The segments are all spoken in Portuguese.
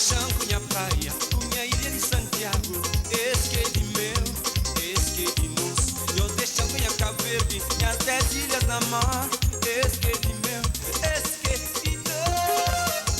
deixando minha praia, minha ilha de Santiago. Esse que é de meu, esse que é de nós. Eu deixando minha Cabo Verde, minhas 10 ilhas na mar. Esse que é de meu, esse que é de nós.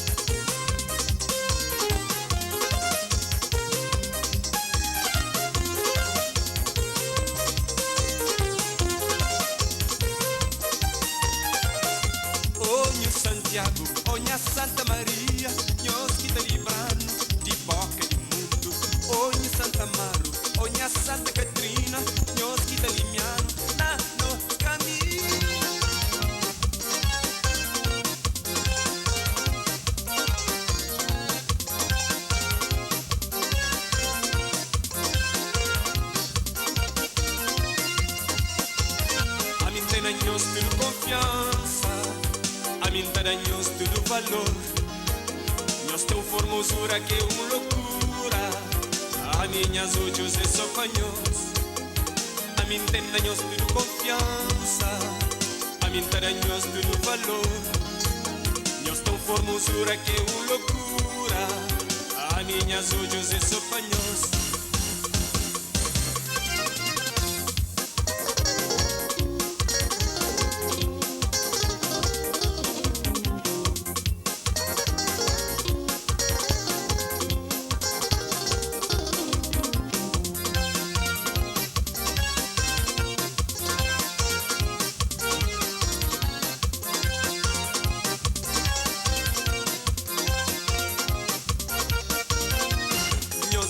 Onha Santiago, onha Santa Maria, nós que te livrando de boca de mundo. Onha Santa Amaro, onha Santa Catrina, nós que te limiano na no caminho. A mim tem na nós tudo confiança, a mim tem na nós tudo valor. Nós temos formosura que é uma loucura. A minhas olhos é só panhos. A mim tem na nós tudo confiança, a mim tem na nós tudo valor. Nós temos formosura que é uma loucura. A minhas olhos é só panhos.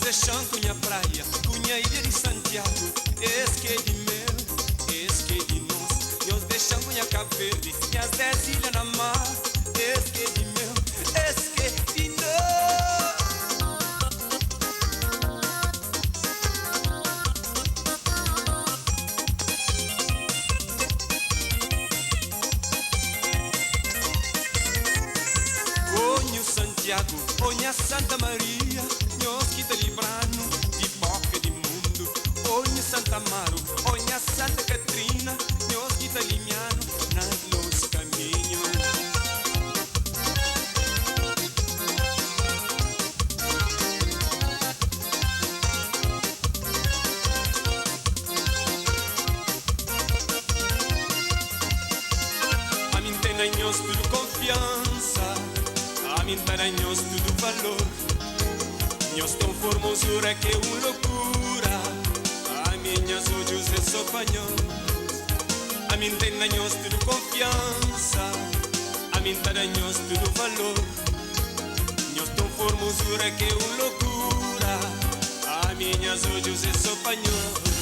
Deixando minha praia, minha ilha de Santiago. Esse que é de meu, esse que é de nós. Nós deixamos minha Cabo Verde, minhas 10 ilhas na mar. Esse que é de meu, esse que é de nós. Onha Santiago, onha Santa Maria, nós que te livrando de boca de mundo. Onha Santa Amaro, onha Santa Catrina, nós que te limiano nos caminhos. A mim tem na nós tudo confiança, a mim tem na nós tudo valor. Nós tão formosura que é uma loucura. A minhas olhos é só panhos. A mim tem na nós tudo confiança, a mim tem na nós tudo valor. Nós tão formosura que é uma loucura. A minhas olhos é só panhos.